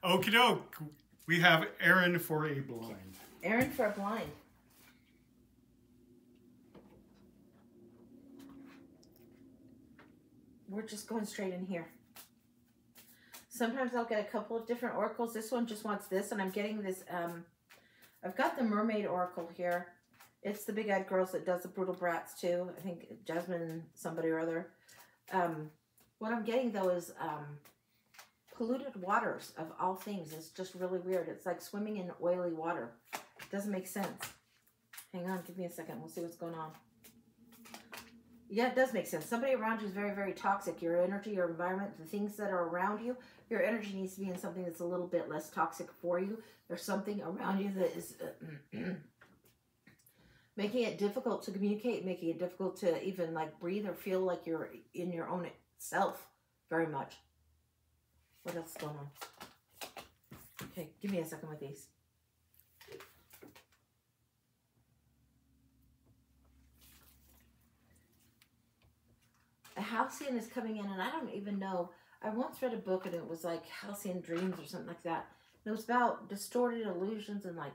Okie doke. We have Erin for a blind. Erin for a blind. We're just going straight in here. Sometimes I'll get a couple of different oracles. This one just wants this, and I'm getting this. I've got the Mermaid Oracle here. It's the Big Eyed Girls that does the Brutal Brats too. I think Jasmine somebody or other. What I'm getting though is polluted waters of all things. It's just really weird. It's like swimming in oily water. It doesn't make sense. Hang on, give me a second. We'll see what's going on. Yeah, it does make sense. Somebody around you is very, very toxic. Your energy, your environment, the things that are around you, your energy needs to be in something that's a little bit less toxic for you. There's something around you that is making it difficult to communicate, making it difficult to even like breathe or feel like you're in your own self very much. What else is going on? Okay, give me a second with these. A Halcyon is coming in, and I don't even know. I once read a book, and it was like Halcyon Dreams or something like that. And it was about distorted illusions and like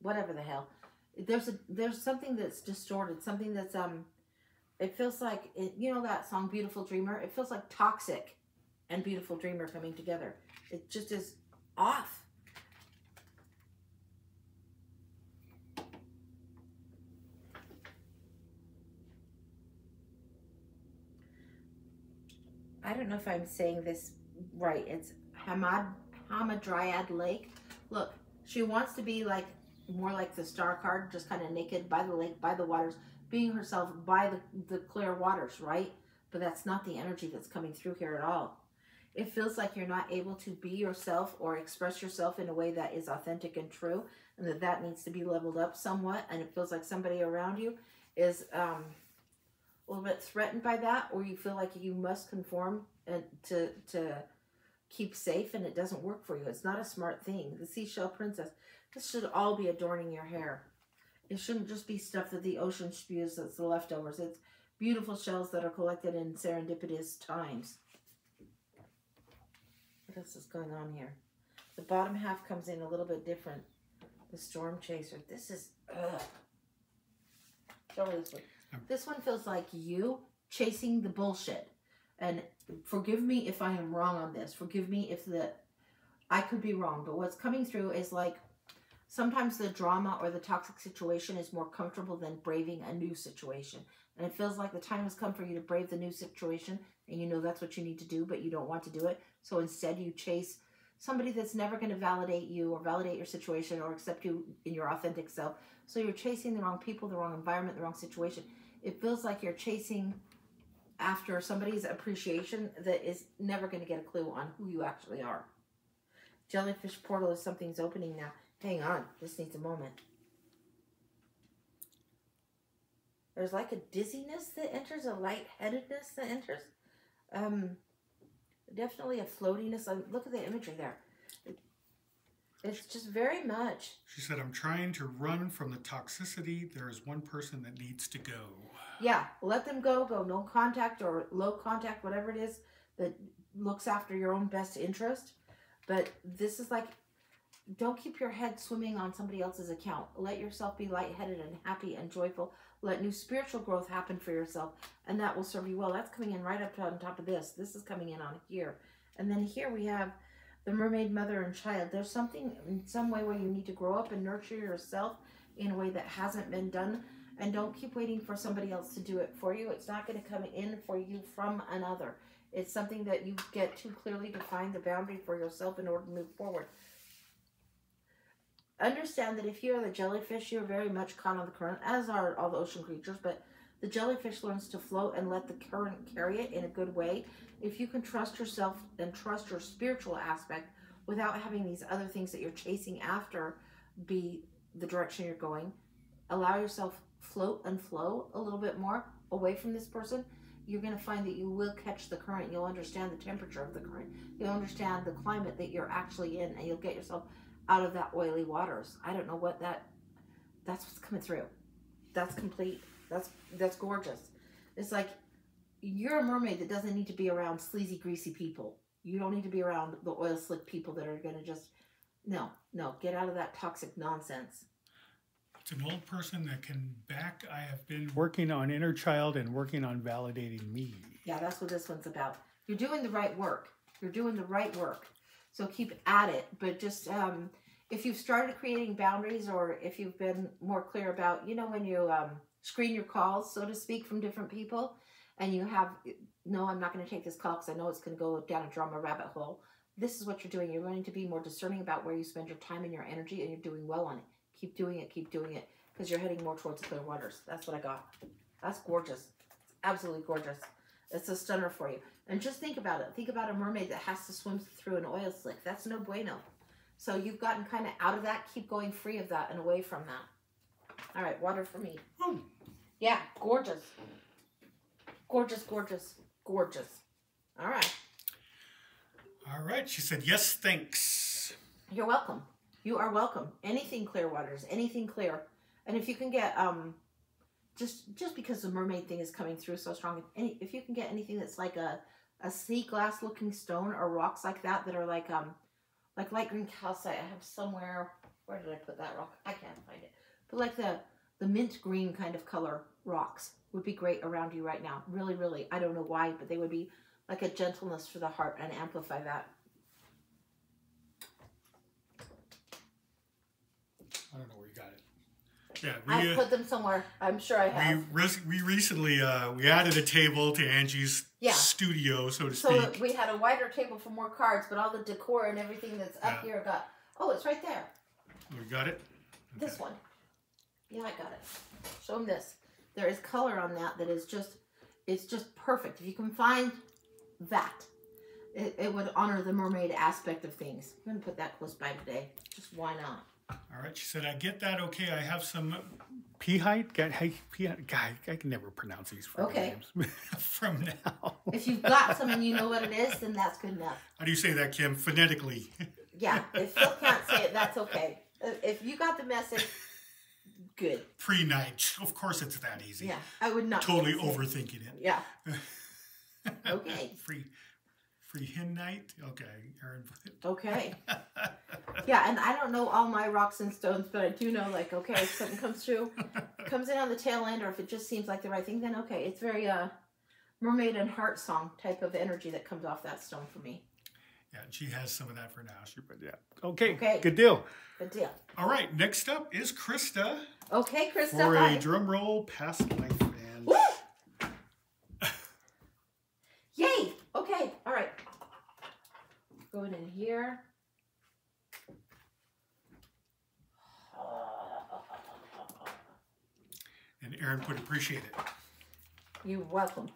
whatever the hell. There's something that's distorted, something that's it feels like you know that song Beautiful Dreamer. It feels like Toxic and Beautiful Dreamer coming together. It just is off. I don't know if I'm saying this right. It's Hamadryad Lake. Look, she wants to be like more like the star card, just kind of naked by the lake, by the waters, being herself by the clear waters, right? But that's not the energy that's coming through here at all. It feels like you're not able to be yourself or express yourself in a way that is authentic and true, and that needs to be leveled up somewhat. And it feels like somebody around you is a little bit threatened by that, or you feel like you must conform and to keep safe, and it doesn't work for you. It's not a smart thing. The Seashell Princess, this should all be adorning your hair. It shouldn't just be stuff that the ocean spews that's the leftovers. It's beautiful shells that are collected in serendipitous times. What else is going on here? The bottom half comes in a little bit different. The Storm Chaser. This is, ugh. Show me this one. This one feels like you chasing the bullshit. And forgive me if I am wrong on this. Forgive me if I could be wrong. But what's coming through is like sometimes the drama or the toxic situation is more comfortable than braving a new situation. And it feels like the time has come for you to brave the new situation. And you know that's what you need to do, but you don't want to do it. So instead you chase somebody that's never going to validate you or validate your situation or accept you in your authentic self. So you're chasing the wrong people, the wrong environment, the wrong situation. It feels like you're chasing after somebody's appreciation that is never going to get a clue on who you actually are. Jellyfish portal is something's opening now. Hang on, this needs a moment. There's like a dizziness that enters, a lightheadedness that enters. Definitely a floatiness. Look at the imagery there. It's just very much. She said, I'm trying to run from the toxicity. There is one person that needs to go. Yeah, let them go. Go no contact or low contact, whatever it is that looks after your own best interest. But this is like, don't keep your head swimming on somebody else's account. Let yourself be lightheaded and happy and joyful. Let new spiritual growth happen for yourself, and that will serve you well. That's coming in right up on top of this. This is coming in on here. And then here we have the mermaid mother and child. There's something in some way where you need to grow up and nurture yourself in a way that hasn't been done. And don't keep waiting for somebody else to do it for you. It's not going to come in for you from another. It's something that you get to clearly define the boundary for yourself in order to move forward. Understand that if you're the jellyfish, you're very much caught on the current, as are all the ocean creatures, but the jellyfish learns to float and let the current carry it in a good way. If you can trust yourself and trust your spiritual aspect without having these other things that you're chasing after be the direction you're going, allow yourself float and flow a little bit more away from this person, you're going to find that you will catch the current. You'll understand the temperature of the current. You'll understand the climate that you're actually in, and you'll get yourself out of that oily waters. I don't know what that's what's coming through. That's complete. That's gorgeous. It's like you're a mermaid that doesn't need to be around sleazy, greasy people. You don't need to be around the oil slick people that are going to just, no, get out of that toxic nonsense. It's an old person that can back. I have been working on inner child and working on validating me. Yeah, that's what this one's about. You're doing the right work. You're doing the right work. So keep at it. But just, if you've started creating boundaries, or if you've been more clear about, you know, when you screen your calls, so to speak, from different people, and you have, no, I'm not going to take this call because I know it's going to go down a drama rabbit hole. This is what you're doing. You're going to be more discerning about where you spend your time and your energy, and you're doing well on it. Keep doing it, because you're heading more towards clear waters. That's what I got. That's gorgeous. It's absolutely gorgeous. It's a stunner for you. And just think about it. Think about a mermaid that has to swim through an oil slick. That's no bueno. So you've gotten kind of out of that. Keep going free of that and away from that. All right, water for me. Yeah, gorgeous. Gorgeous, gorgeous, gorgeous. All right. All right. She said, yes, thanks. You're welcome. You are welcome. Anything clear waters, anything clear. And if you can get, just because the mermaid thing is coming through so strong, if you can get anything that's like a sea glass looking stone or rocks like that are like light green calcite. I have somewhere, where did I put that rock? I can't find it. But like the mint green kind of color rocks would be great around you right now. Really, really. I don't know why, but they would be like a gentleness for the heart and amplify that. I don't know where you got it. Yeah, I put them somewhere. I'm sure I have. We recently we added a table to Angie's studio, so to speak. So we had a wider table for more cards, but all the decor and everything that's up here got. Oh, it's right there. We got it. Okay. This one. Yeah, I got it. Show them this. There is color on that is just, it's just perfect. If you can find that, it would honor the mermaid aspect of things. I'm going to put that close by today. Just why not? All right, she said, I get that. Okay, I have some P-height. I can never pronounce these names from now. If you've got some and you know what it is, then that's good enough. How do you say that, Kim? Phonetically. Yeah, if Phil can't say it, that's okay. If you got the message, good. Pre-night. Of course it's that easy. Yeah, I would not. Totally overthinking it. Yeah. Okay. Free hen night? Okay, Erin. Okay. Yeah, and I don't know all my rocks and stones, but I do know, like, okay, if something comes in on the tail end, or if it just seems like the right thing, then okay. It's very mermaid and heart song type of energy that comes off that stone for me. Yeah, she has some of that for now. Okay, good deal. Good deal. All right, next up is Krista. Okay, Krista. For a drum roll, past life and... Woo! Yay! Okay, all right. Going in here. And Erin would appreciate it. You're welcome.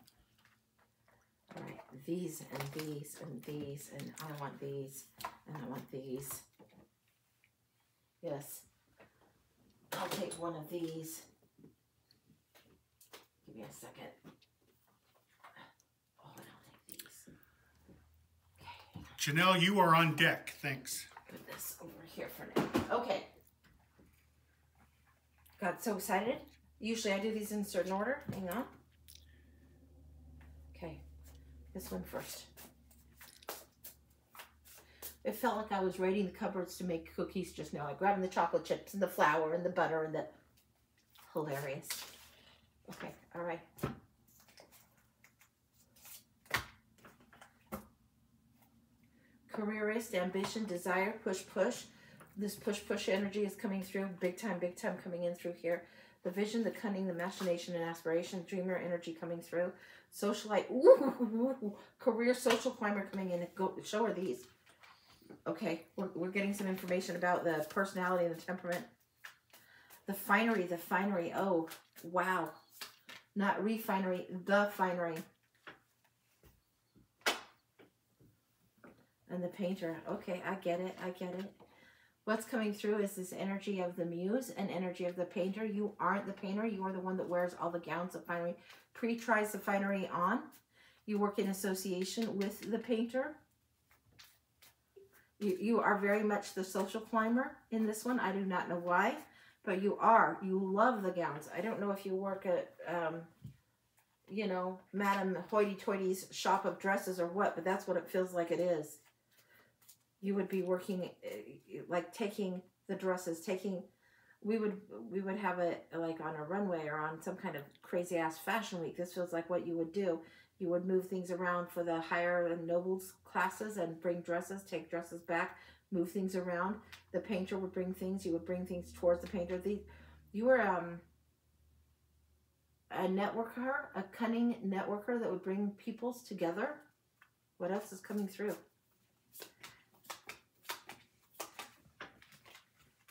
All right, these and these and these, and I want these, and I want these. Yes. I'll take one of these. Give me a second. Oh, and I'll take these. Okay. Janelle, you are on deck. Thanks. Put this over here for now. Okay. Got so excited. Usually I do these in a certain order. Hang on. Okay. This one first. It felt like I was raiding the cupboards to make cookies just now. Like grabbing the chocolate chips and the flour and the butter and the... Hilarious. Okay, all right. Careerist, ambition, desire, push, push. This push energy is coming through. Big time coming in through here. The vision, the cunning, the machination and aspiration. Dreamer energy coming through. Socialite. Ooh, career, social climber coming in. Go, show her these. Okay, we're getting some information about the personality and the temperament. The finery. Oh, wow. Not refinery, the finery. And the painter. Okay, I get it. What's coming through is this energy of the muse and energy of the painter. You aren't the painter. You are the one that wears all the gowns of finery. Tries the finery on. You work in association with the painter. You are very much the social climber in this one. I do not know why, but you are. You love the gowns. I don't know if you work at, you know, Madame Hoity-Toity's shop of dresses or what, but that's what it feels like it is. You would be working, like taking the dresses, we would have it like on a runway or on some kind of crazy ass fashion week. This feels like what you would do. You would move things around for the higher and nobles classes and bring dresses, take dresses back, move things around. The painter would bring things. You would bring things towards the painter. You were a networker, a cunning networker that would bring peoples together. What else is coming through?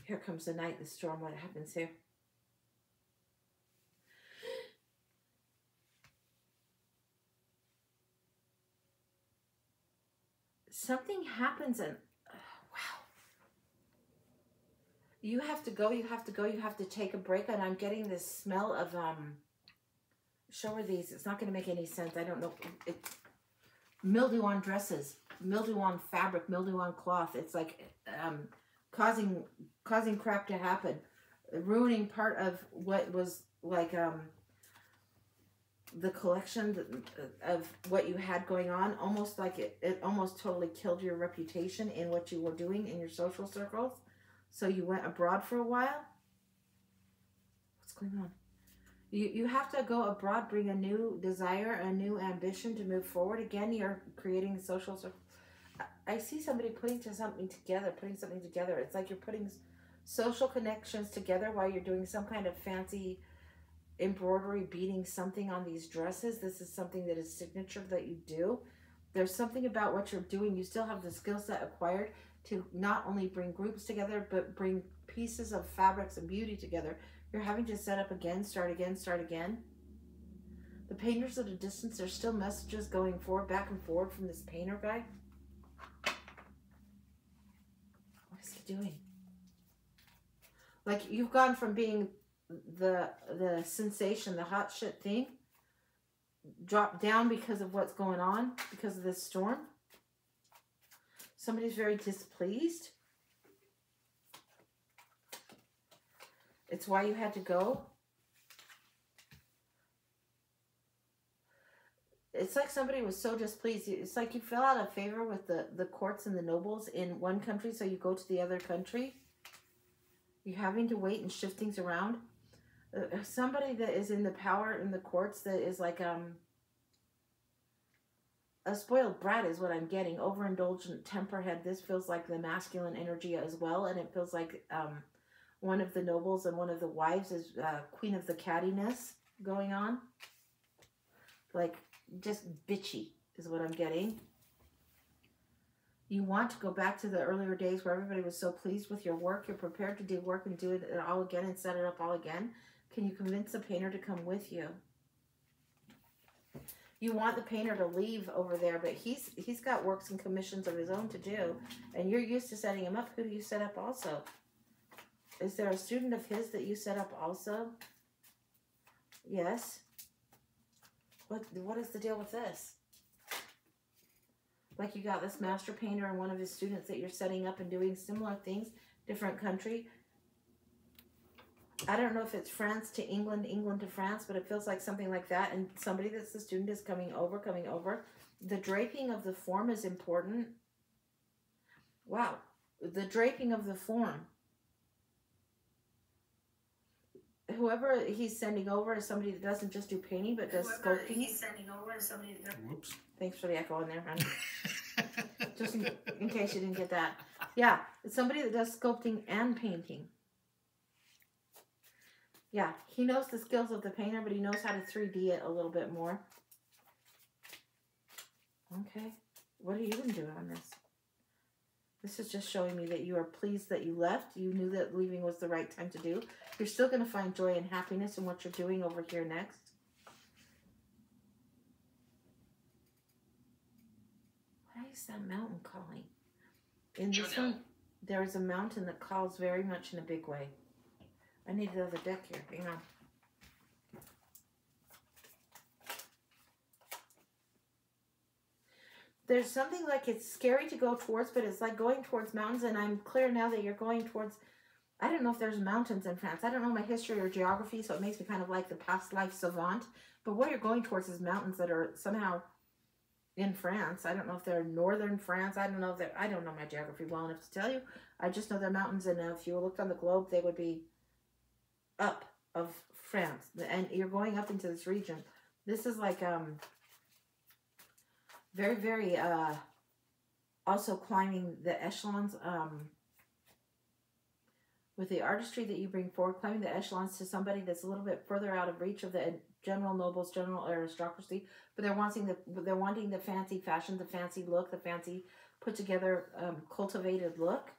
Here comes the night, the storm. What happens here? Something happens and wow. You have to go, you have to go, you have to take a break. And I'm getting this smell of, show her these. It's not going to make any sense. I don't know. Mildew on dresses, mildew on fabric, mildew on cloth. It's like causing crap to happen, ruining part of what was like the collection of what you had going on. Almost like it almost totally killed your reputation in what you were doing in your social circles. So you went abroad for a while. What's going on? You have to go abroad, bring a new desire, a new ambition to move forward. Again, you're creating social circles. I see somebody putting something together. It's like you're putting social connections together while you're doing some kind of fancy embroidery, beading something on these dresses. This is something that is signature that you do. There's something about what you're doing. You still have the skill set acquired to not only bring groups together, but bring pieces of fabrics and beauty together. You're having to set up again, start again, start again. The painters at a distance, there's still messages going forward, back and forward from this painter guy. What is he doing? Like, you've gone from being the sensation, the hot shit thing, dropped down because of what's going on, because of this storm. Somebody's very displeased. It's why you had to go. It's like somebody was so displeased. It's like you fell out of favor with the courts and the nobles in one country, so you go to the other country. You're having to wait and shift things around. Somebody that is in the power in the courts that is like a spoiled brat is what I'm getting. Overindulgent temperhead. This feels like the masculine energy as well, and it feels like one of the nobles and one of the wives is queen of the cattiness going on. Like, just bitchy is what I'm getting. You want to go back to the earlier days where everybody was so pleased with your work. You're prepared to do work and do it all again and set it up all again. Can you convince the painter to come with you? You want the painter to leave over there, but he's got works and commissions of his own to do, and you're used to setting him up. Who do you set up also? Is there a student of his that you set up also? Yes. What is the deal with this? Like, you got this master painter and one of his students that you're setting up and doing similar things, different country. I don't know if it's France to England, England to France, but it feels like something like that. And somebody that's the student is coming over. The draping of the form is important. Wow. The draping of the form. Whoever he's sending over is somebody that doesn't just do painting, but does sculpting. He's sending over is somebody that does... Whoops. Thanks for the echo in there, honey. Just in case you didn't get that. Yeah, it's somebody that does sculpting and painting. Yeah, he knows the skills of the painter, but he knows how to 3D it a little bit more. Okay. What are you going to do on this? This is just showing me that you are pleased that you left. You knew that leaving was the right time to do. You're still going to find joy and happiness in what you're doing over here next. Why is that mountain calling? In this one, there is a mountain that calls very much in a big way. I need the other deck here. Hang on. There's something like it's scary to go towards, but it's like going towards mountains, and I'm clear now that you're going towards... I don't know if there's mountains in France. I don't know my history or geography, so it makes me kind of like the past life savant. But what you're going towards is mountains that are somehow in France. I don't know if they're northern France. I don't know if they're, I don't know my geography well enough to tell you. I just know they're mountains, and if you looked on the globe, they would be up of France. And you're going up into this region. This is like very, very also climbing the echelons with the artistry that you bring forward, climbing the echelons to somebody that's a little bit further out of reach of the general nobles, general aristocracy, but they're wanting the fancy fashion, the fancy look, the fancy put together cultivated look.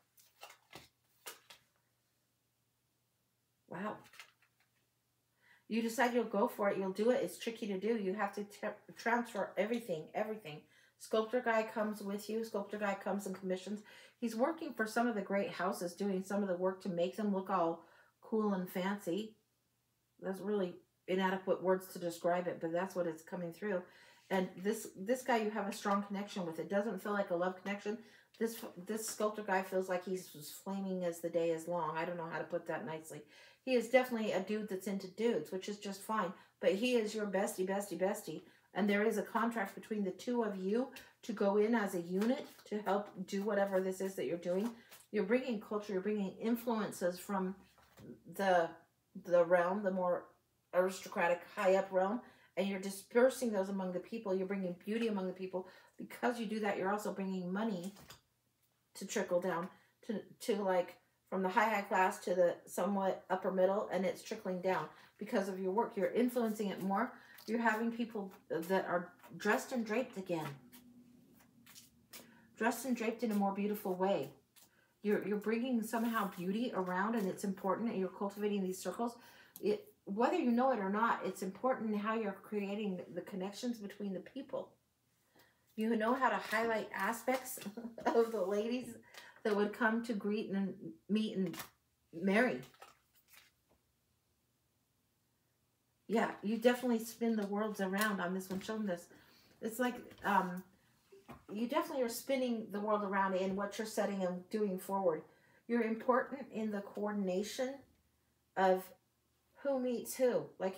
Wow. You decide you'll go for it, you'll do it. It's tricky to do. You have to transfer everything. Sculptor guy comes with you. Sculptor guy comes and commissions. He's working for some of the great houses, doing some of the work to make them look all cool and fancy. That's really inadequate words to describe it, but that's what it's coming through. And this guy you have a strong connection with. It doesn't feel like a love connection. This sculptor guy feels like he's flaming as the day is long. I don't know how to put that nicely. He is definitely a dude that's into dudes, which is just fine. But he is your bestie, bestie, bestie. And there is a contract between the two of you to go in as a unit to help do whatever this is that you're doing. You're bringing culture, you're bringing influences from the realm, the more aristocratic, high up realm, and you're dispersing those among the people. You're bringing beauty among the people. Because you do that, you're also bringing money to trickle down to like from the high class to the somewhat upper middle, and it's trickling down because of your work. You're influencing it more. You're having people that are dressed and draped again. Dressed and draped in a more beautiful way. You're bringing somehow beauty around, and it's important, and you're cultivating these circles. Whether you know it or not, it's important how you're creating the connections between the people. You know how to highlight aspects of the ladies that would come to greet and meet and marry. Yeah, you definitely spin the worlds around on this one. Show them this. It's like you definitely are spinning the world around in what you're setting and doing forward. You're important in the coordination of who meets who. Like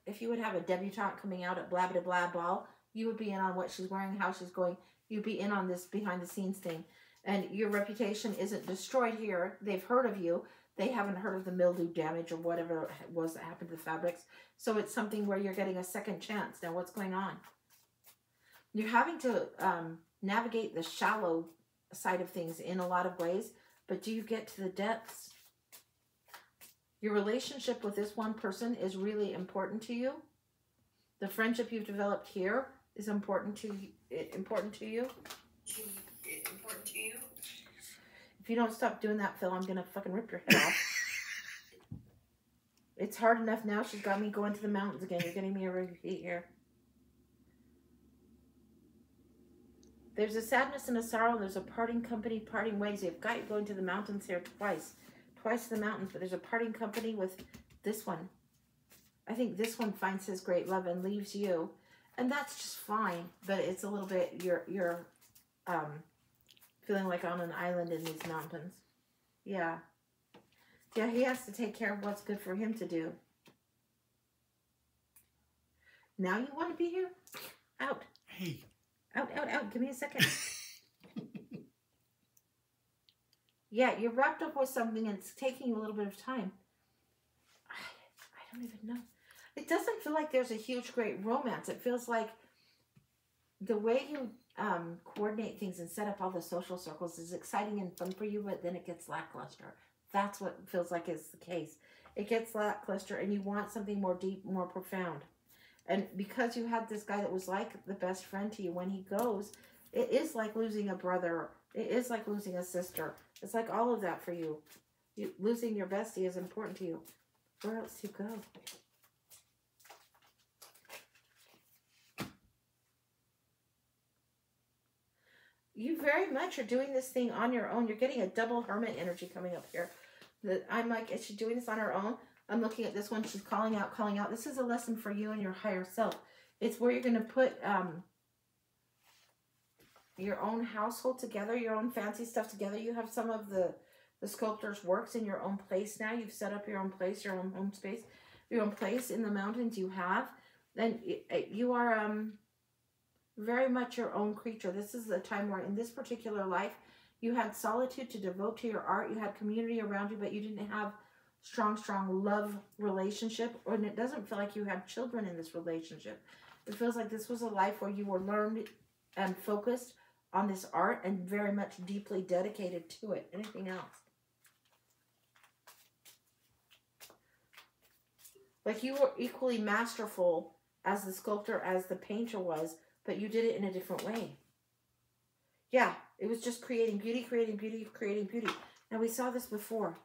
if you would have a debutante coming out at blah blah blah ball, you would be in on what she's wearing, how she's going. You'd be in on this behind the scenes thing. And your reputation isn't destroyed here. They've heard of you. They haven't heard of the mildew damage or whatever it was that happened to the fabrics. So it's something where you're getting a second chance. Now what's going on? You're having to navigate the shallow side of things in a lot of ways. But do you get to the depths? Your relationship with this one person is really important to you. The friendship you've developed here is important to you. Important to you. If you don't stop doing that, Phil, I'm gonna fucking rip your head off. It's hard enough now. She's got me going to the mountains again. You're getting me a repeat here. There's a sadness and a sorrow. There's a parting company, parting ways. You've got you going to the mountains here twice. Twice to the mountains, but there's a parting company with this one. I think this one finds his great love and leaves you. And that's just fine. But it's a little bit, you're feeling like on an island in these mountains. Yeah. Yeah, he has to take care of what's good for him to do. Now you want to be here? Out. Hey. Out, out, out. Give me a second. Yeah, you're wrapped up with something and it's taking you a little bit of time. I don't even know. It doesn't feel like there's a huge, great romance. It feels like the way you coordinate things and set up all the social circles is exciting and fun for you, but then it gets lackluster. That's what feels like is the case. It gets lackluster and you want something more deep, more profound. And because you had this guy that was like the best friend to you, when he goes, it is like losing a brother. It is like losing a sister. It's like all of that for you. Losing your bestie is important to you. Where else do you go? You very much are doing this thing on your own. You're getting a double hermit energy coming up here. I'm like, is she doing this on her own? I'm looking at this one. She's calling out, calling out. This is a lesson for you and your higher self. It's where you're going to put your own household together, your own fancy stuff together. You have some of the sculptor's works in your own place now. You've set up your own place, your own home space, your own place in the mountains you have. then you are very much your own creature. This is the time where in this particular life, you had solitude to devote to your art. You had community around you, but you didn't have strong love relationship. And it doesn't feel like you have children in this relationship. It feels like this was a life where you were learned and focused on this art and very much deeply dedicated to it. Anything else? Like you were equally masterful as the sculptor, as the painter was, but you did it in a different way. Yeah, it was just creating beauty, creating beauty, creating beauty. Now we saw this before.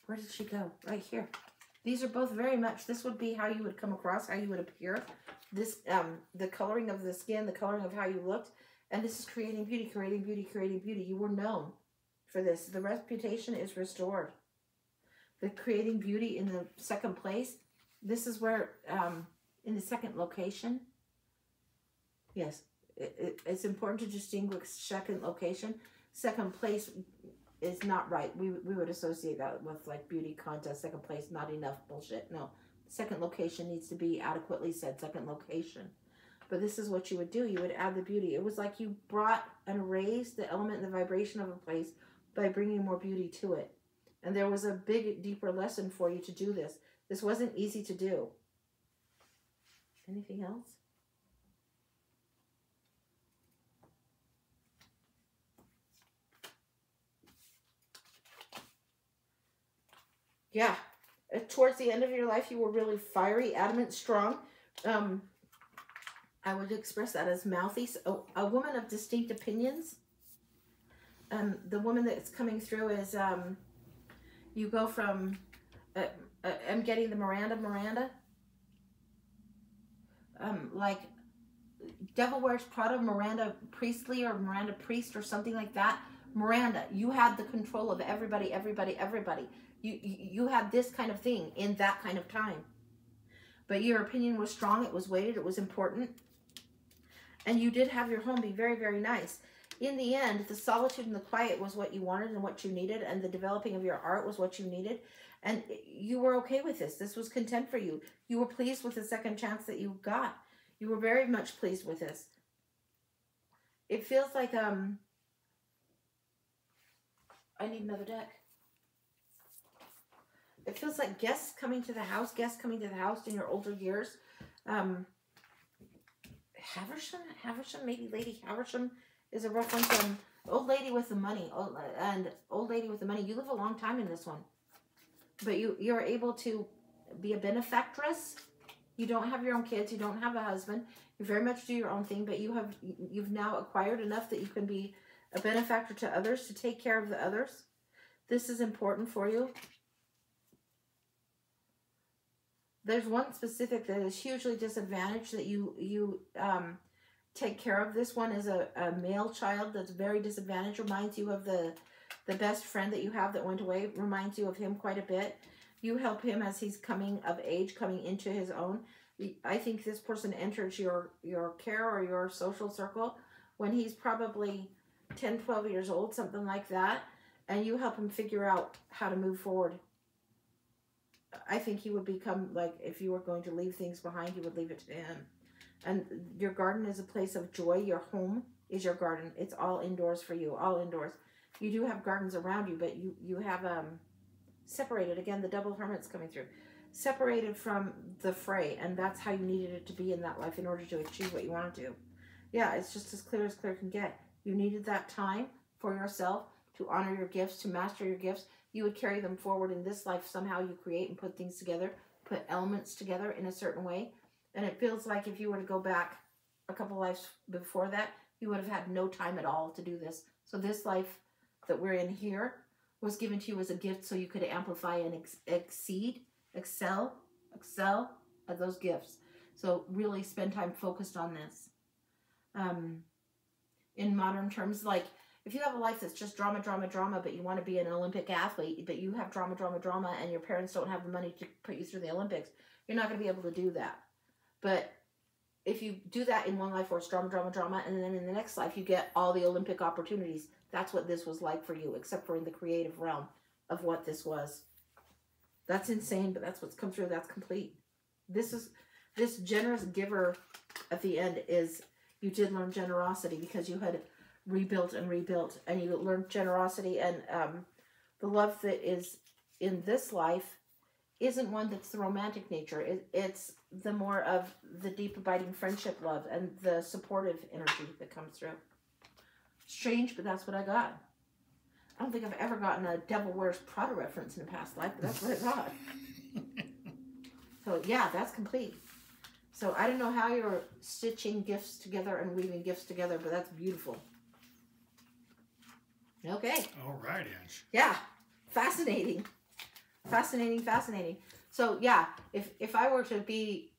Where did she go? Right here. These are both very much, this would be how you would come across, how you would appear. This, the coloring of the skin, the coloring of how you looked. And this is creating beauty, creating beauty, creating beauty. You were known for this. The reputation is restored. The creating beauty in the second place. This is where, in the second location. Yes, it's important to distinguish second location. Second place is not right. We would associate that with like beauty contest. Second place, not enough bullshit. No, second location needs to be adequately said. Second location. But this is what you would do. You would add the beauty. It was like you brought and raised the element and the vibration of a place by bringing more beauty to it. And there was a big, deeper lesson for you to do this. This wasn't easy to do. Anything else? Yeah. Towards the end of your life, you were really fiery, adamant, strong. I would express that as mouthy. So, a woman of distinct opinions. The woman that's coming through is, you go from, I'm getting the Miranda. Like, Devil Wears Prada, Miranda Priestley, or Miranda Priest, or something like that. Miranda, you had the control of everybody. You had this kind of thing in that kind of time. But your opinion was strong, it was weighted, it was important. And you did have your home be very, very nice. In the end, the solitude and the quiet was what you wanted and what you needed, and the developing of your art was what you needed. And you were okay with this. This was content for you. You were pleased with the second chance that you got. You were very much pleased with this. It feels like, I need another deck. It feels like guests coming to the house in your older years. Haversham, maybe Lady Haversham is a reference on old lady with the money. Old lady with the money. You live a long time in this one. But you're able to be a benefactress. You don't have your own kids. You don't have a husband. You very much do your own thing. But you've now acquired enough that you can be a benefactor to others, to take care of the others. This is important for you. There's one specific that is hugely disadvantaged that you take care of. This one is a male child that's very disadvantaged. Reminds you of the best friend that you have that went away. Reminds you of him quite a bit. You help him as he's coming of age, coming into his own. I think this person enters your care or your social circle when he's probably 10, 12 years old, something like that. And you help him figure out how to move forward. I think he would become, like, if you were going to leave things behind, you would leave it to him. And your garden is a place of joy. Your home is your garden. It's all indoors for you, all indoors. You do have gardens around you, but you have separated. Again, the double hermit's coming through. Separated from the fray, and that's how you needed it to be in that life in order to achieve what you want to do. Yeah, it's just as clear can get. You needed that time for yourself to honor your gifts, to master your gifts. You would carry them forward in this life. Somehow you create and put things together, put elements together in a certain way. And it feels like if you were to go back a couple lives before that, you would have had no time at all to do this. So this life that we're in here was given to you as a gift so you could amplify and excel at those gifts. So really spend time focused on this. In modern terms, like, if you have a life that's just drama, but you want to be an Olympic athlete, but you have drama, and your parents don't have the money to put you through the Olympics, you're not going to be able to do that. But if you do that in one life where it's drama, and then in the next life you get all the Olympic opportunities, that's what this was like for you, except for in the creative realm of what this was. That's insane, but that's what's come through. That's complete. This is this generous giver at the end is, you did learn generosity because you had rebuilt and rebuilt, and you learned generosity, and the love that is in this life isn't one that's the romantic nature. It's the more of the deep abiding friendship love and the supportive energy that comes through. Strange, but that's what I got. I don't think I've ever gotten a Devil Wears Prada reference in a past life, but that's what I got. So yeah, that's complete. So I don't know how you're stitching gifts together and weaving gifts together, but that's beautiful. Okay. All right, Ange. Yeah. Fascinating. Fascinating, fascinating. So yeah, if I were to be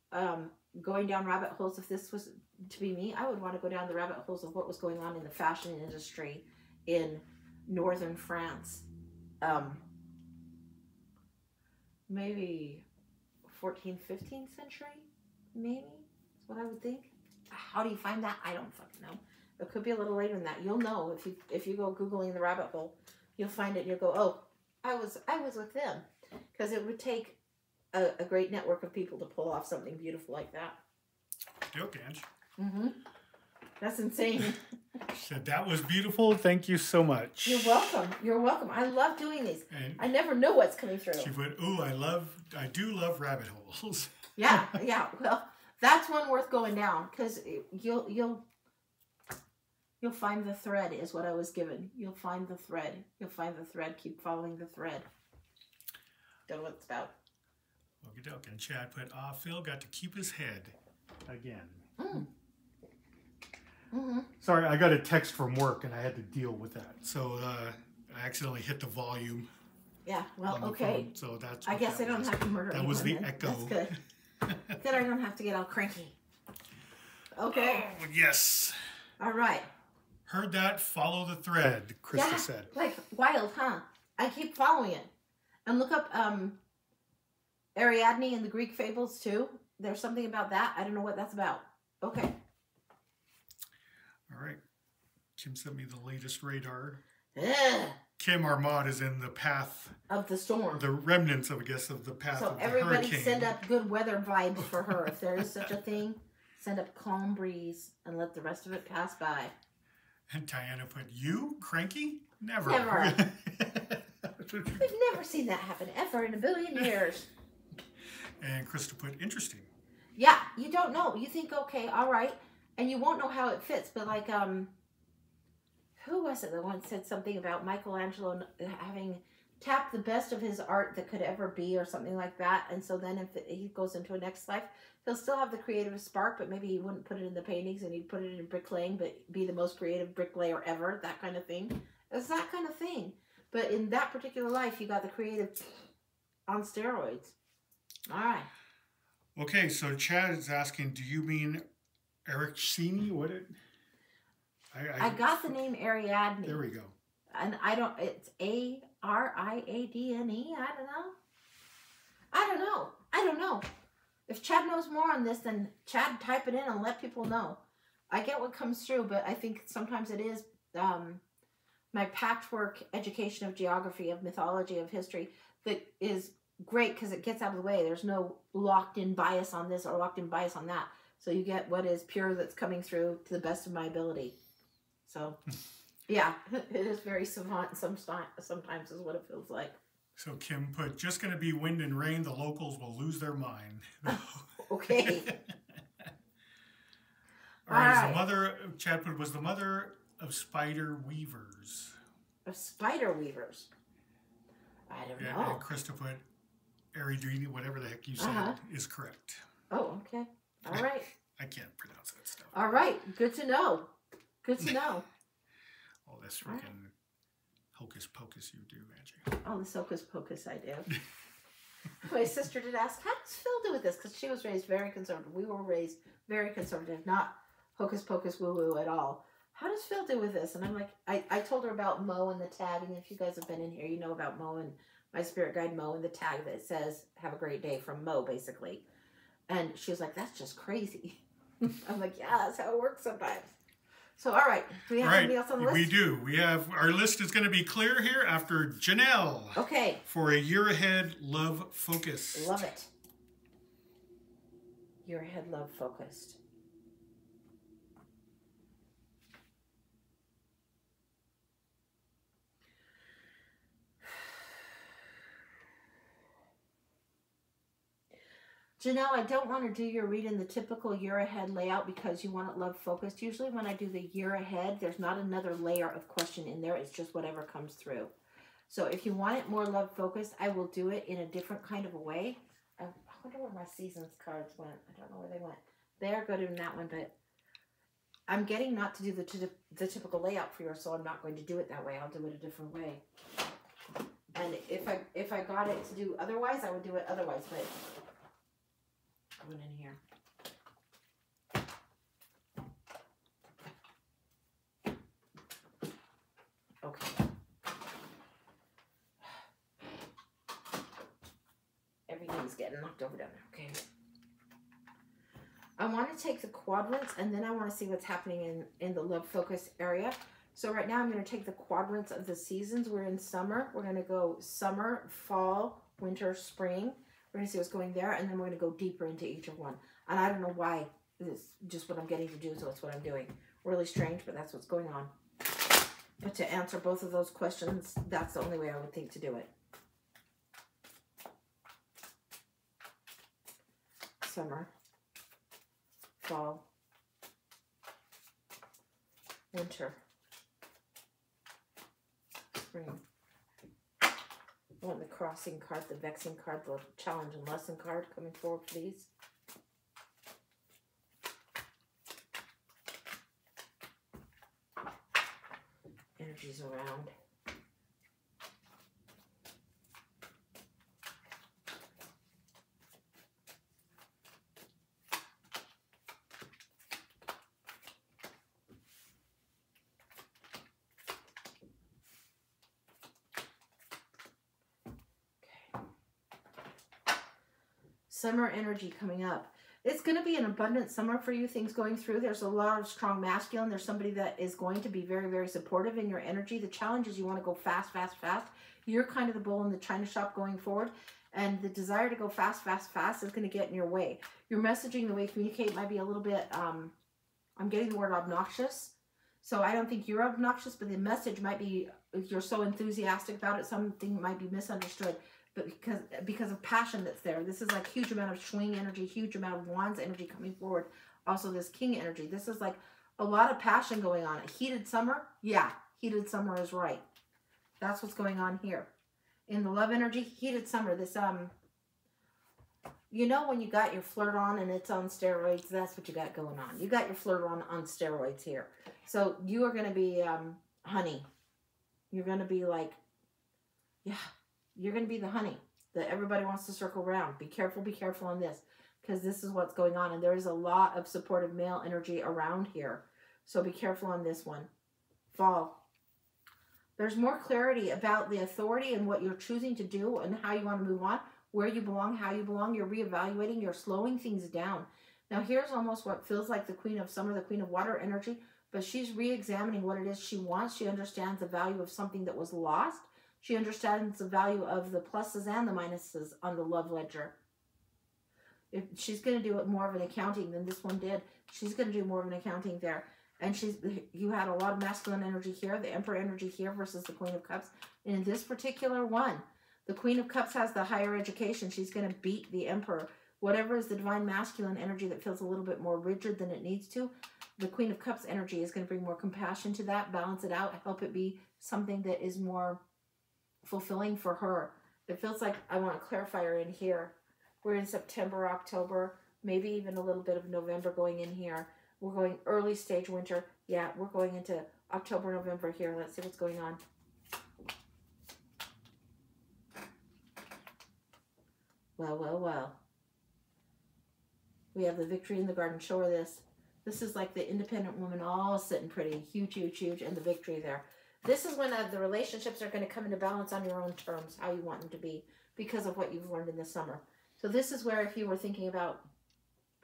going down rabbit holes, if this was to be me, I would want to go down the rabbit holes of what was going on in the fashion industry in northern France. Maybe 14th, 15th century, maybe, is what I would think. How do you find that? I don't fucking know. It could be a little later than that. You'll know if you go Googling the rabbit hole, you'll find it and you'll go, oh, I was with them. Because it would take a great network of people to pull off something beautiful like that. Okay, Ange. Mm-hmm. That's insane. Said that was beautiful. Thank you so much. You're welcome. You're welcome. I love doing these. And I never know what's coming through. She went, ooh, I do love rabbit holes. Yeah, yeah. Well, that's one worth going down because you'll find the thread is what I was given. You'll find the thread. You'll find the thread. Keep following the thread. Don't know what it's about. Okie doke. And Chad put, Phil got to keep his head again. Mm. Mm-hmm. Sorry, I got a text from work and I had to deal with that. So I accidentally hit the volume. Yeah, well, okay. Phone, so that's I guess I don't have to murder anyone. That was the then. echo. That's good. Then I don't have to get all cranky. Okay. Oh, yes. All right. Heard that. Follow the thread, Krista said. Like wild, huh? I keep following it. And look up Ariadne and the Greek fables, too. There's something about that. I don't know what that's about. Okay. All right. Kim sent me the latest radar. Ugh. Kim, our mod, is in the path of the storm. The remnants of, I guess, of the path of the everybody hurricane. Send up good weather vibes for her. If there is such a thing, send up calm breeze and let the rest of it pass by. And Diana put, you cranky? Never. Never. We've never seen that happen ever in a billion years. And Krista put, interesting. Yeah, you don't know. You think, okay, all right. And you won't know how it fits. But like, who was it that once said something about Michelangelo having tapped the best of his art that could ever be or something like that. And so then if he goes into a next life, he'll still have the creative spark, but maybe he wouldn't put it in the paintings and he'd put it in bricklaying, but be the most creative bricklayer ever, that kind of thing. It's that kind of thing. But in that particular life, you got the creative on steroids. All right. Okay, so Chad is asking, do you mean Ericsini? What it? I got the name Ariadne. There we go. And I don't, it's Ariadne. I don't know. I don't know. If Chad knows more on this, then Chad, type it in and let people know. I get what comes through, but I think sometimes it is my patchwork education of geography, of mythology, of history that is great because it gets out of the way. There's no locked-in bias on this or locked-in bias on that. So you get what is pure that's coming through to the best of my ability. So, yeah, it is very savant sometimes is what it feels like. So Kim put, just going to be wind and rain. The locals will lose their mind. Okay. All right. Chad put, was the mother of spider weavers. Of spider weavers? I don't know. And Krista put, Ariadne, whatever the heck you said, is correct. Oh, okay. All right. I can't pronounce that stuff. All right. Good to know. Good to know. Oh, that's freaking hocus pocus you do, Angie. Oh, this hocus pocus I do. My sister did ask, how does Phil do with this? Because she was raised very conservative. We were raised very conservative, not hocus pocus woo woo at all. How does Phil do with this? And I'm like, I told her about Mo and the tag. And if you guys have been in here, you know about Mo and my spirit guide Mo and the tag that says, have a great day from Mo, basically. And she was like, that's just crazy. I'm like, yeah, that's how it works sometimes. So, all right. Do we have anything else on the list? We do. We have, our list is going to be clear here after Janelle. Okay. For a year ahead love focus. Love it. year ahead love focused. Janelle, I don't want to do your read in the typical year ahead layout because you want it love focused. Usually when I do the year ahead, there's not another layer of question in there. It's just whatever comes through. So if you want it more love focused, I will do it in a different kind of a way. I wonder where my seasons cards went. I don't know where they went. They are good in that one, but I'm getting not to do the typical layout for you, so I'm not going to do it that way. I'll do it a different way. And if I got it to do otherwise, I would do it otherwise, but going in here. Okay. Everything's getting knocked over down there. Okay. I want to take the quadrants and then I want to see what's happening in the love focus area. So right now I'm going to take the quadrants of the seasons. We're in summer. We're going to go summer, fall, winter, spring. We're going to see what's going there, and then we're going to go deeper into each of one. And I don't know why. It's just what I'm getting to do, so it's what I'm doing. Really strange, but that's what's going on. But to answer both of those questions, that's the only way I would think to do it. Summer, fall, winter, spring. I want the crossing card, the vexing card, the challenge and lesson card coming forward for these. Energies around. Summer energy coming up. It's going to be an abundant summer for you, things going through. There's a lot of strong masculine. There's somebody that is going to be very, very supportive in your energy. The challenge is you want to go fast, fast, fast. You're kind of the bull in the china shop going forward. And the desire to go fast, fast, fast is going to get in your way. Your messaging, the way you communicate might be a little bit, I'm getting the word obnoxious. So I don't think you're obnoxious, but the message might be, you're so enthusiastic about it, something might be misunderstood. But because of passion that's there. This is like huge amount of swing energy, huge amount of wands energy coming forward. Also this king energy. This is like a lot of passion going on. A heated summer? Yeah, heated summer is right. That's what's going on here. In the love energy, heated summer. This, you know when you got your flirt on and it's on steroids, that's what you got going on. You got your flirt on steroids here. So you are going to be, honey. You're going to be like, yeah. You're going to be the honey that everybody wants to circle around. Be careful on this, because this is what's going on. And there is a lot of supportive male energy around here. So be careful on this one. Fall. There's more clarity about the authority and what you're choosing to do and how you want to move on, where you belong, how you belong. You're reevaluating. You're slowing things down. Now here's almost what feels like the Queen of Summer, the Queen of Water energy, but she's re-examining what it is she wants. She understands the value of something that was lost. She understands the value of the pluses and the minuses on the love ledger. If she's going to do it more of an accounting than this one did, she's going to do more of an accounting there. And you had a lot of masculine energy here, the Emperor energy here versus the Queen of Cups. And in this particular one, the Queen of Cups has the higher education. She's going to beat the Emperor. Whatever is the divine masculine energy that feels a little bit more rigid than it needs to, the Queen of Cups energy is going to bring more compassion to that, balance it out, help it be something that is more fulfilling for her. It feels like I want a clarifier in here. We're in September, October, maybe even a little bit of November going in here. We're going early stage winter. Yeah, we're going into October, November here. Let's see what's going on. Well. We have the victory in the garden. Show her this. This is like the independent woman all sitting pretty. Huge, and the victory there. This is when the relationships are going to come into balance on your own terms, how you want them to be, because of what you've learned in the summer. So this is where, if you were thinking about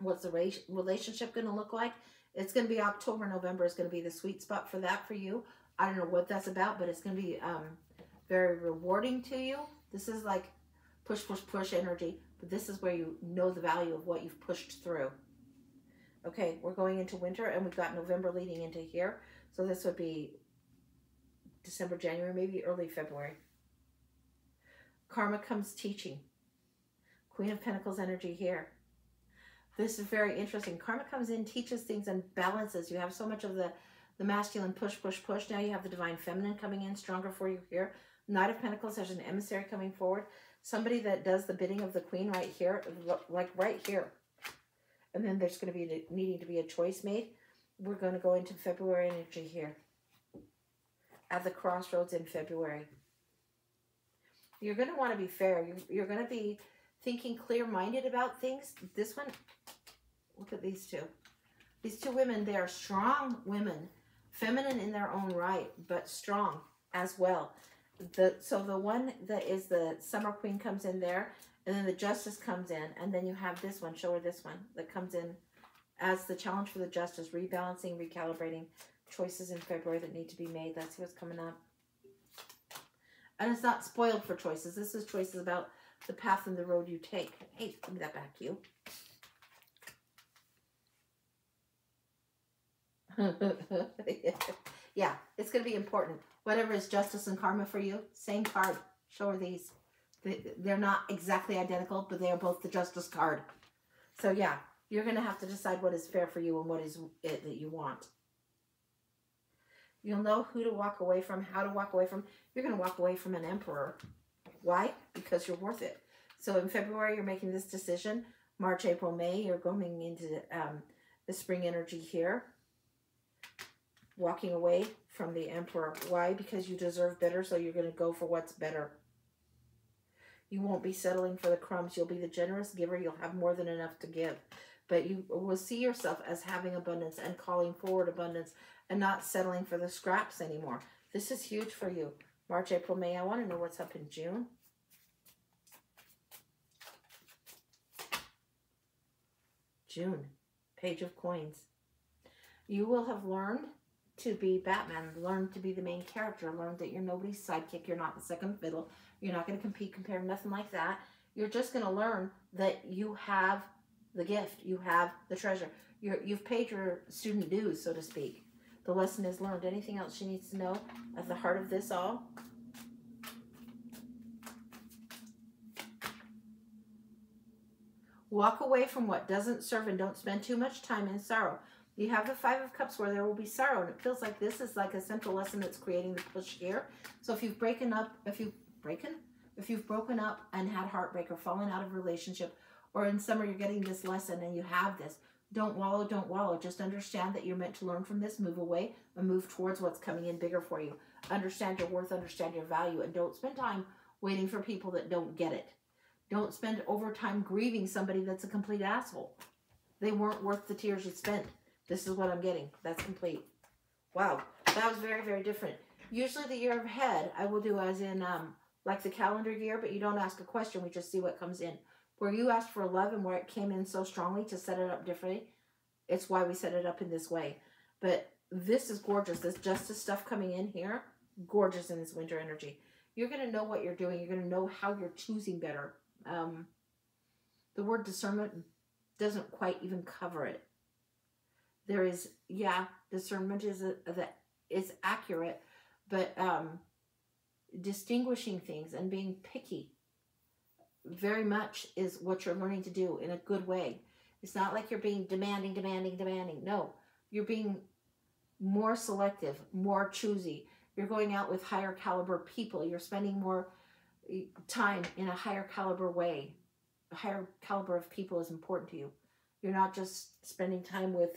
what's the relationship going to look like, it's going to be October, November is going to be the sweet spot for that for you. I don't know what that's about, but it's going to be very rewarding to you. This is like push, push, push energy. But this is where you know the value of what you've pushed through. Okay, we're going into winter, and we've got November leading into here. So this would be December, January, maybe early February. Karma comes teaching. Queen of Pentacles energy here. This is very interesting. Karma comes in, teaches things, and balances. You have so much of the masculine push, push, push. Now you have the divine feminine coming in stronger for you here. Knight of Pentacles, there's an emissary coming forward. Somebody that does the bidding of the queen right here, like right here. And then there's going to be needing to be a choice made. We're going to go into February energy here. At the crossroads in February. You're going to want to be fair. You're going to be thinking clear-minded about things. This one, look at these two. These two women, they are strong women. Feminine in their own right, but strong as well. So the one that is the Summer Queen comes in there, and then the Justice comes in, and then you have this one, show her this one, that comes in as the challenge for the Justice, rebalancing, recalibrating, choices in February that need to be made. Let's see what's coming up. And it's not spoiled for choices. This is choices about the path and the road you take. Hey, give me that back, you. Yeah, it's going to be important. Whatever is justice and karma for you, same card. Show her these. They're not exactly identical, but they are both the justice card. So yeah, you're going to have to decide what is fair for you and what is it that you want. You'll know who to walk away from, how to walk away from. You're going to walk away from an emperor. Why? Because you're worth it. So in February, you're making this decision. March, April, May, you're going into the spring energy here. Walking away from the emperor. Why? Because you deserve better, so you're going to go for what's better. You won't be settling for the crumbs. You'll be the generous giver. You'll have more than enough to give. But you will see yourself as having abundance and calling forward abundance and not settling for the scraps anymore. This is huge for you. March, April, May. I want to know what's up in June. June. Page of Coins. You will have learned to be Batman. Learned to be the main character. Learned that you're nobody's sidekick. You're not the second fiddle. You're not going to compete, compare, nothing like that. You're just going to learn that you have the gift. You have the treasure. You've paid your student dues, so to speak. The lesson is learned. Anything else she needs to know at the heart of this all? Walk away from what doesn't serve and don't spend too much time in sorrow. You have the Five of Cups where there will be sorrow, and it feels like this is like a central lesson that's creating the push here. So if you've broken up, if you've broken up and had heartbreak or fallen out of a relationship, or in summer you're getting this lesson and you have this, don't wallow, don't wallow. Just understand that you're meant to learn from this, move away, and move towards what's coming in bigger for you. Understand your worth, understand your value, and don't spend time waiting for people that don't get it. Don't spend overtime grieving somebody that's a complete asshole. They weren't worth the tears you spent. This is what I'm getting. That's complete. Wow. That was very, very different. Usually the year ahead, I will do as in like the calendar year, but you don't ask a question. We just see what comes in. Where you asked for 11, where it came in so strongly to set it up differently, it's why we set it up in this way. But this is gorgeous. This justice stuff coming in here, gorgeous in this winter energy. You're going to know what you're doing. You're going to know how you're choosing better. The word discernment doesn't quite even cover it. There is, yeah, discernment is accurate, but distinguishing things and being picky very much is what you're learning to do in a good way. It's not like you're being demanding. No, you're being more selective, more choosy. You're going out with higher caliber people. You're spending more time in a higher caliber way. A higher caliber of people is important to you. You're not just spending time with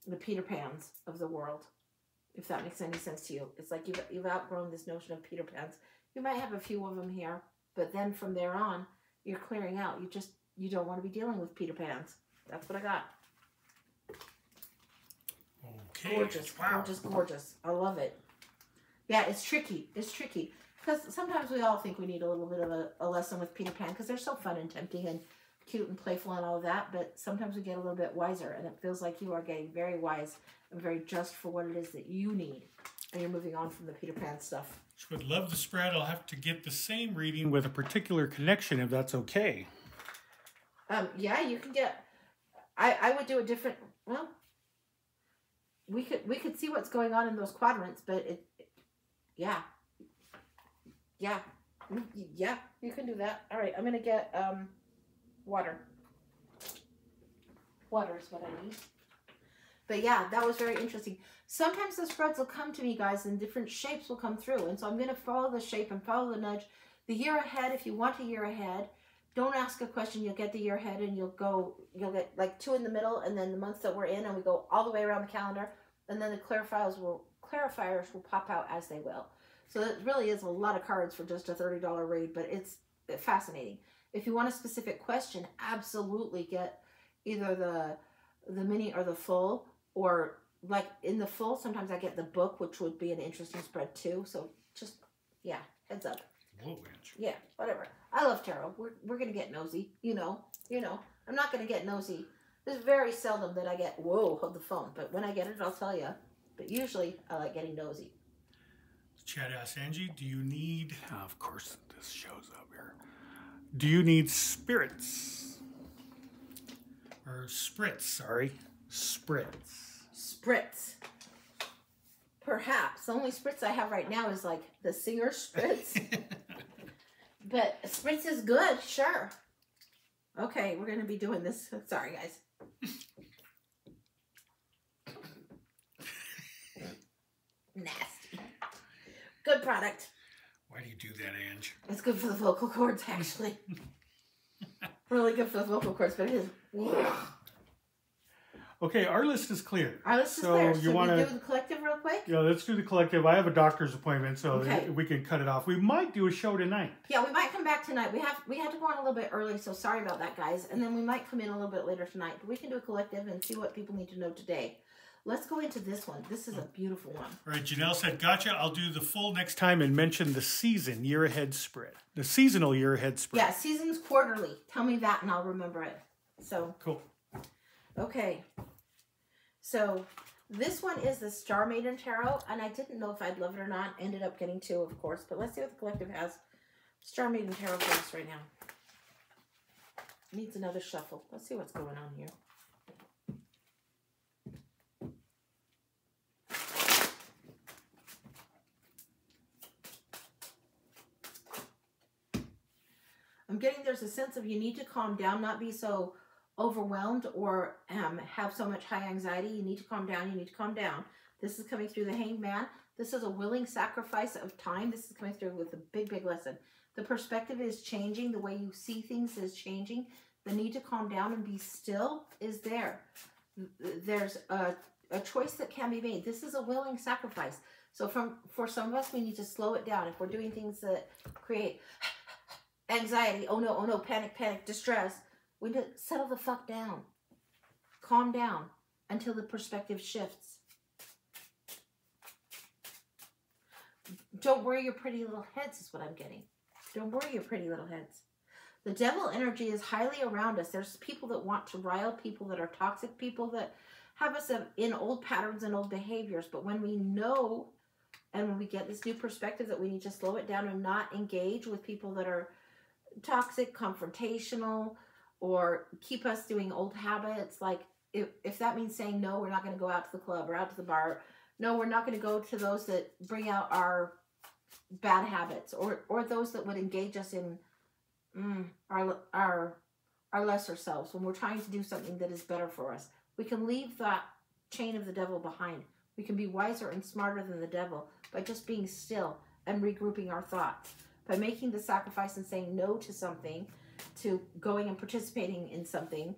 the Peter Pans of the world, if that makes any sense to you. It's like you've outgrown this notion of Peter Pans. You might have a few of them here, but then from there on, you're clearing out. You don't want to be dealing with Peter Pans. That's what I got. Okay. Gorgeous, wow. Gorgeous, gorgeous. I love it. Yeah, it's tricky. It's tricky. Because sometimes we all think we need a little bit of a lesson with Peter Pan because they're so fun and tempting and cute and playful and all of that. But sometimes we get a little bit wiser, and it feels like you are getting very wise and very just for what it is that you need. And you're moving on from the Peter Pan stuff. Would love the spread. I'll have to get the same reading with a particular connection if that's okay. Yeah, you can get. I would do a different. Well, we could see what's going on in those quadrants, but yeah, you can do that. All right, I'm gonna get water. Water is what I need. But yeah, that was very interesting. Sometimes the spreads will come to me, guys, and different shapes will come through. And so I'm going to follow the shape and follow the nudge. The year ahead, if you want a year ahead, don't ask a question. You'll get the year ahead and you'll get like 2 in the middle and then the months that we're in, and we go all the way around the calendar. And then the clarifiers will pop out as they will. So it really is a lot of cards for just a $30 read, but it's fascinating. If you want a specific question, absolutely get either the mini or the full. Or like in the full, sometimes I get the book, which would be an interesting spread too. So just, yeah, heads up. Whoa, yeah, whatever. I love tarot. We're going to get nosy, you know. I'm not going to get nosy. There's very seldom that I get, whoa, hold the phone. But when I get it, I'll tell you. But usually I like getting nosy. Chad asks, Angie, do you need, of course this shows up here. Do you need spirits? Or spritz, sorry. Spritz. Perhaps. The only spritz I have right now is like the Singer spritz. But spritz is good, sure. Okay, we're going to be doing this. Sorry, guys. Nasty. Good product. Why do you do that, Ange? It's good for the vocal cords, actually. Really good for the vocal cords, but it is... Okay, our list is clear. Our list is clear. So we do the collective real quick? Yeah, let's do the collective. I have a doctor's appointment, so we can cut it off. We might do a show tonight. Yeah, we might come back tonight. We had to go on a little bit early, so sorry about that, guys. And then we might come in a little bit later tonight. But we can do a collective and see what people need to know today. Let's go into this one. This is a beautiful one. All right, Janelle said, gotcha. I'll do the full next time and mention the season year-ahead spread. The seasonal year-ahead spread. Yeah, season's quarterly. Tell me that and I'll remember it. So cool. Okay. So this one is the Star Maiden Tarot, and I didn't know if I'd love it or not. Ended up getting 2, of course, but let's see what the collective has. Star Maiden Tarot for us right now. Needs another shuffle. Let's see what's going on here. I'm getting there's a sense of you need to calm down, not be so overwhelmed or have so much high anxiety. You need to calm down. You need to calm down. This is coming through the Hanged Man. This is a willing sacrifice of time. This is coming through with a big, big lesson. The perspective is changing. The way you see things is changing. The need to calm down and be still is there. There's a choice that can be made. This is a willing sacrifice. So for some of us, we need to slow it down. If we're doing things that create anxiety, oh no, panic, distress, we need to settle the fuck down. Calm down until the perspective shifts. Don't worry your pretty little heads is what I'm getting. Don't worry your pretty little heads. The devil energy is highly around us. There's people that want to rile, people that are toxic, people that have us in old patterns and old behaviors. But when we know and when we get this new perspective that we need to slow it down and not engage with people that are toxic, confrontational, or keep us doing old habits, like if that means saying no, we're not going to go out to the club or out to the bar. No, we're not going to go to those that bring out our bad habits or those that would engage us in our lesser selves when we're trying to do something that is better for us. We can leave that chain of the devil behind. We can be wiser and smarter than the devil by just being still and regrouping our thoughts. By making the sacrifice and saying no to something, to going and participating in something,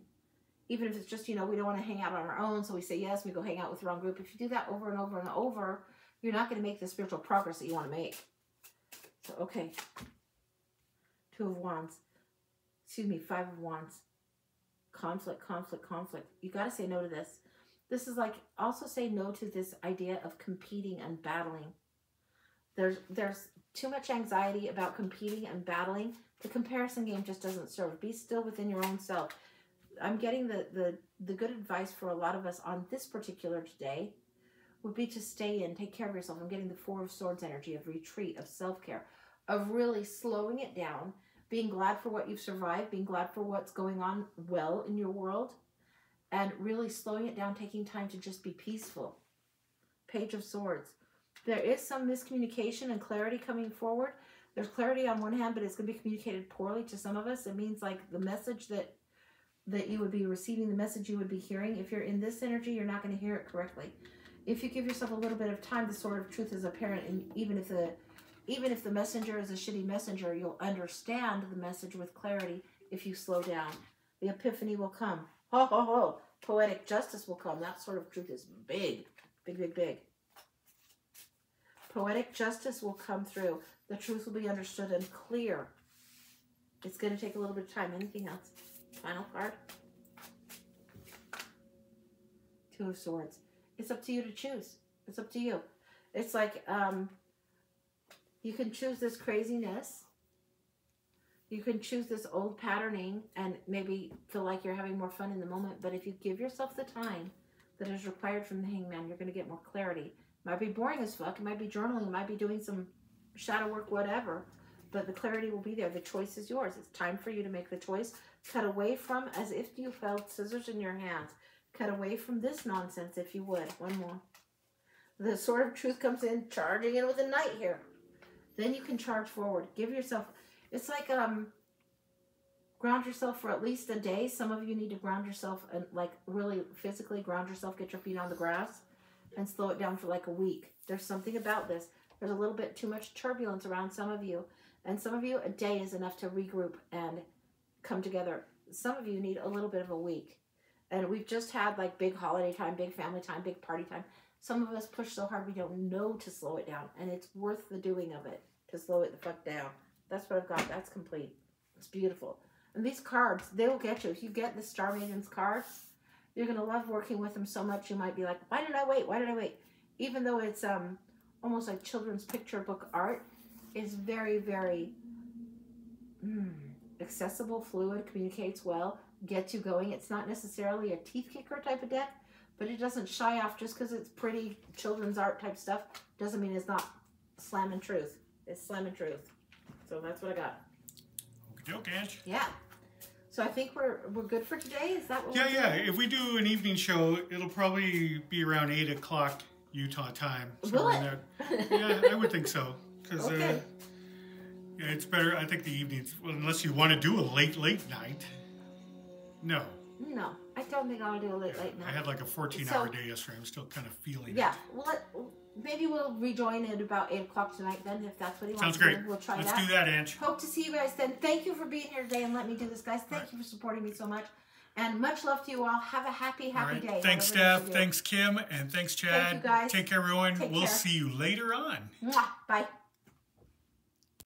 even if it's just, we don't want to hang out on our own, so we say yes, we go hang out with the wrong group. If you do that over and over and over, you're not going to make the spiritual progress that you want to make. So, okay. 2 of Wands. Excuse me, 5 of Wands. Conflict. You got to say no to this. This is like, also say no to this idea of competing and battling. There's too much anxiety about competing and battling. The comparison game just doesn't serve. Be still within your own self. I'm getting the good advice for a lot of us on this particular day would be to stay in, take care of yourself. I'm getting the Four of Swords energy of retreat, of self-care, of really slowing it down, being glad for what you've survived, being glad for what's going on well in your world, and really slowing it down, taking time to just be peaceful. Page of Swords. There is some miscommunication and clarity coming forward. There's clarity on one hand, but it's going to be communicated poorly to some of us. It means like the message that you would be receiving, the message you would be hearing. If you're in this energy, you're not going to hear it correctly. If you give yourself a little bit of time, the sword of truth is apparent, and even if the messenger is a shitty messenger, you'll understand the message with clarity if you slow down. The epiphany will come. Ho, ho, ho. Poetic justice will come. That sort of truth is big. Big, big, big. Poetic justice will come through. The truth will be understood and clear. It's going to take a little bit of time. Anything else? Final card. Two of Swords. It's up to you to choose. It's up to you. It's like you can choose this craziness. You can choose this old patterning and maybe feel like you're having more fun in the moment. But if you give yourself the time that is required from the Hangman, you're going to get more clarity. It might be boring as fuck. It might be journaling. It might be doing some shadow work, whatever. But the clarity will be there. The choice is yours. It's time for you to make the choice. Cut away from, as if you held scissors in your hands. Cut away from this nonsense, if you would. One more. The Sword of Truth comes in, charging in with a knight here. Then you can charge forward. Give yourself... It's like, ground yourself for at least a day. Some of you need to ground yourself and, like, really physically ground yourself, get your feet on the grass, and slow it down for, like, a week. There's something about this. There's a little bit too much turbulence around some of you. And some of you, a day is enough to regroup and come together. Some of you need a little bit of a week. And we've just had like big holiday time, big family time, big party time. Some of us push so hard we don't know to slow it down. And it's worth the doing of it to slow it the fuck down. That's what I've got. That's complete. It's beautiful. And these cards, they will get you. If you get the Star Maidens cards, you're going to love working with them so much you might be like, why did I wait? Why did I wait? Even though it's almost like children's picture book art, it's very, very accessible, fluid, communicates well, gets you going. It's not necessarily a teeth kicker type of deck, but it doesn't shy off just because it's pretty children's art type stuff. Doesn't mean it's not slamming truth. It's slamming truth. So that's what I got. Okay, Ange. Yeah. So I think we're good for today. Is that what? Yeah. If we do an evening show, it'll probably be around 8 o'clock Utah time. Will it? Yeah, I would think so. Because okay. Yeah, it's better. I think the evenings. Well, unless you want to do a late night. No. No, I don't think I'll do a late night. I had like a 14-hour day yesterday. I'm still kind of feeling it. Yeah. Well, maybe we'll rejoin at about 8 o'clock tonight then, if that's what he wants. Sounds great. We'll try that. Let's do that, Ange. Hope to see you guys then. Thank you for being here today and let me do this, guys. Thank you for supporting me so much. And much love to you all. Have a happy day. Thanks, Steph. Thanks, Kim. And thanks, Chad. Thank you, guys. Take care, everyone. We'll see you later on. Mwah. Bye.